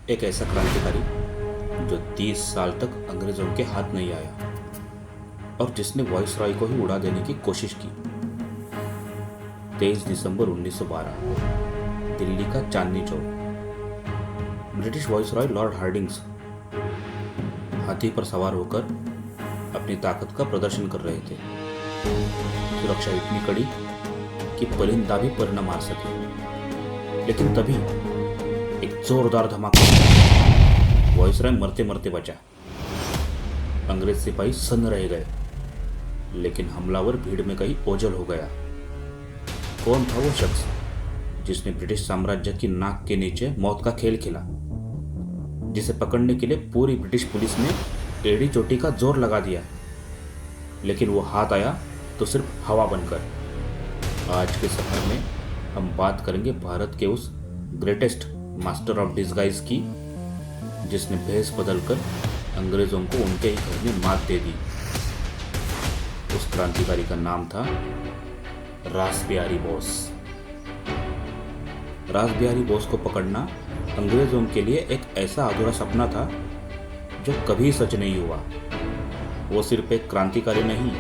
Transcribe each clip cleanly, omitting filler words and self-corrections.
एक ऐसा क्रांतिकारी जो 30 साल तक अंग्रेजों के हाथ नहीं आया और जिसने वायसराय को ही उड़ा देने की कोशिश की। 23 दिसंबर 1912 दिल्ली का Chandni Chowk. British viceroy Lord Hardinge हाथी पर सवार होकर अपनी ताकत का प्रदर्शन कर रहे थे। सुरक्षा इतनी कड़ी कि परिंदा भी पर न मार सके। लेकिन तभी एक जोरदार धमाका, वायसराय मरते मरते बचा। अंग्रेज सिपाही सन्न रह गए, लेकिन हमलावर भीड़ में कहीं ओझल हो गया। कौन था वो शख्स जिसने ब्रिटिश साम्राज्य की नाक के नीचे मौत का खेल खेला, जिसे पकड़ने के लिए पूरी ब्रिटिश पुलिस ने टेढ़ी चोटी का जोर लगा दिया, लेकिन वो हाथ आया तो सिर्फ हवा बनकर। आज के सफर में हम बात करेंगे भारत के उस ग्रेटेस्ट मास्टर ऑफ डिस्गाइज की, जिसने भेष बदलकर अंग्रेजों को उनके ही घर में मात दे दी। उस क्रांतिकारी का नाम था रासबिहारी बोस। रासबिहारी बोस को पकड़ना अंग्रेजों के लिए एक ऐसा अधूरा सपना था जो कभी सच नहीं हुआ। वो सिर्फ एक क्रांतिकारी नहीं,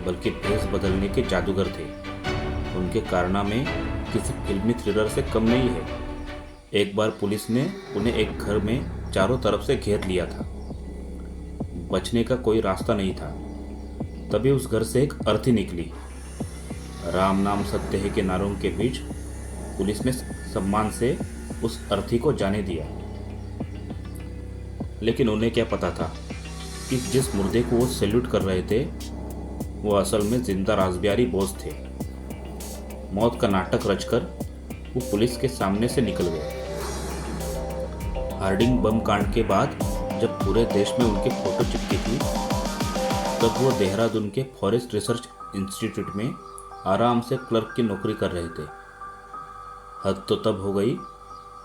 बल्कि भेष बदलने के जादूगर थे। उनके कारनामे किसी फिल्मी थ्रिलर से कम नहीं है। एक बार पुलिस ने उन्हें एक घर में चारों तरफ से घेर लिया था। बचने का कोई रास्ता नहीं था। तभी उस घर से एक अर्थी निकली। राम नाम सत्य है के नारों के बीच पुलिस ने सम्मान से उस अर्थी को जाने दिया। लेकिन उन्हें क्या पता था कि जिस मुर्दे को वो सैल्यूट कर रहे थे वो असल में जिंदा रासबिहारी बोस थे। मौत का नाटक रचकर वो पुलिस के सामने से निकल गए। हार्डिंग बम कांड के बाद जब पूरे देश में उनकी फोटो चिपकी थी, तब वो देहरादून के फॉरेस्ट रिसर्च इंस्टीट्यूट में आराम से क्लर्क की नौकरी कर रहे थे। हद तो तब हो गई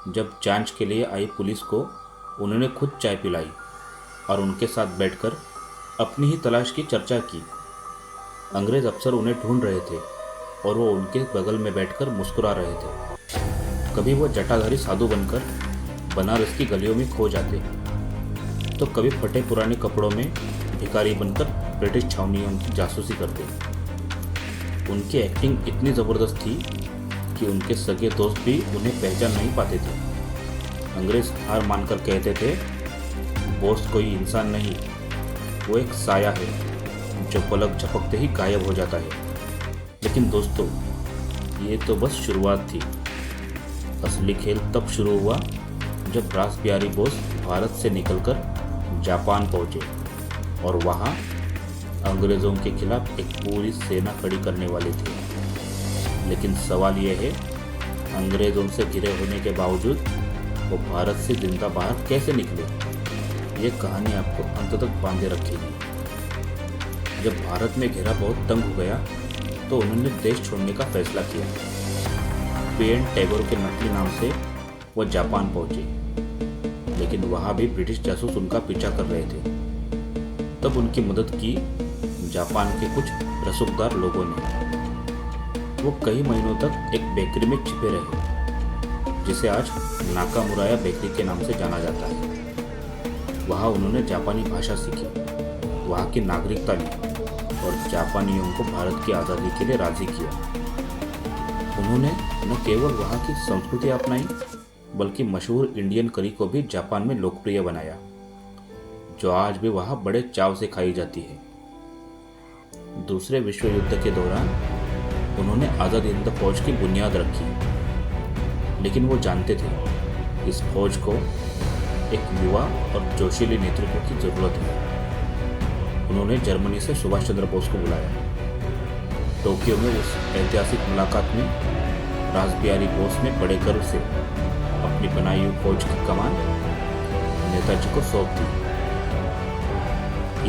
जब जांच के लिए आई पुलिस को उन्होंने खुद चाय पिलाई और उनके साथ बैठकर अपनी ही तलाश की चर्चा की। अंग्रेज अफसर उन्हें ढूंढ रहे थे और वो उनके बगल में बैठकर मुस्कुरा रहे थे। कभी वो जटाधारी साधु बनकर बनारस की गलियों में खो जाते, तो कभी फटे पुराने कपड़ों में भिखारी बनकर ब्रिटिश छावनियों की जासूसी करते। उनकी एक्टिंग इतनी ज़बरदस्त थी कि उनके सगे दोस्त भी उन्हें पहचान नहीं पाते थे। अंग्रेज हार मानकर कहते थे, बोस कोई इंसान नहीं, वो एक साया है जो पलक झपकते ही गायब हो जाता है। लेकिन दोस्तों, ये तो बस शुरुआत थी। असली खेल तब शुरू हुआ जब रासबिहारी बोस भारत से निकलकर जापान पहुंचे और वहां अंग्रेज़ों के खिलाफ एक पूरी सेना खड़ी करने वाले थे। लेकिन सवाल यह है, अंग्रेज़ों से घिरे होने के बावजूद वो भारत से जिंदा बाहर कैसे निकले? ये कहानी आपको अंत तक बांधे रखेगी। जब भारत में घेरा बहुत तंग हो गया तो उन्होंने देश छोड़ने का फैसला किया। पी.एन. टैगोर के नकली नाम से वो जापान पहुंचे, लेकिन वहां भी ब्रिटिश जासूस उनका पीछा कर रहे थे। तब उनकी मदद की जापान के कुछ रसूखदार लोगों ने। वो कई महीनों तक एक बेकरी में छिपे रहे, जिसे आज नाकामुराया बेकरी के नाम से जाना जाता है। वहाँ उन्होंने जापानी भाषा सीखी, वहाँ की नागरिकता ली और जापानियों को भारत की आज़ादी के लिए राजी किया। उन्होंने न केवल वहाँ की संस्कृति अपनाई, बल्कि मशहूर इंडियन करी को भी जापान में लोकप्रिय बनाया, जो आज भी वहाँ बड़े चाव से खाई जाती है। दूसरे विश्व युद्ध के दौरान उन्होंने आज़ाद हिंद फौज की बुनियाद रखी, लेकिन वो जानते थे इस फौज को एक युवा और जोशीले नेतृत्व की जरूरत है। उन्होंने जर्मनी से सुभाष चंद्र बोस को बुलाया। टोक्यो में उस ऐतिहासिक मुलाकात में रासबिहारी बोस ने बड़े गर्व से अपनी बनाई हुई फौज की कमान नेताजी को सौंप दी।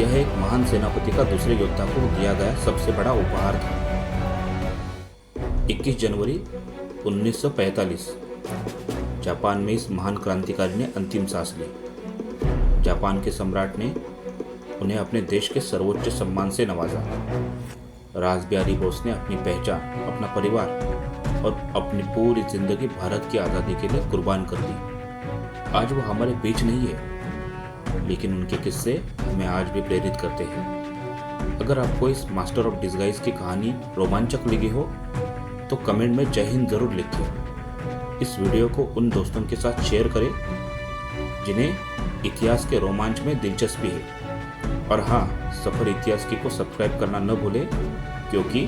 यह एक महान सेनापति का दूसरे योद्धा को दिया गया सबसे बड़ा उपहार था। 21 जनवरी 1945 जापान में इस महान क्रांतिकारी ने अंतिम सांस ली। जापान के सम्राट ने उन्हें अपने देश के सर्वोच्च सम्मान से नवाजा। रासबिहारी बोस ने अपनी पहचान, अपना परिवार और अपनी पूरी जिंदगी भारत की आज़ादी के लिए कुर्बान कर दी। आज वो हमारे बीच नहीं है, लेकिन उनके किस्से हमें आज भी प्रेरित करते हैं। अगर आपको इस मास्टर ऑफ डिस्गाइज की कहानी रोमांचक लगी हो तो कमेंट में जय हिंद जरूर लिखिए। इस वीडियो को उन दोस्तों के साथ शेयर करें जिन्हें इतिहास के रोमांच में दिलचस्पी है। और हाँ, सफ़र इतिहास की को सब्सक्राइब करना न भूलें, क्योंकि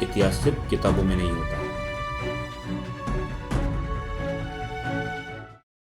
इतिहास सिर्फ किताबों में नहीं होता।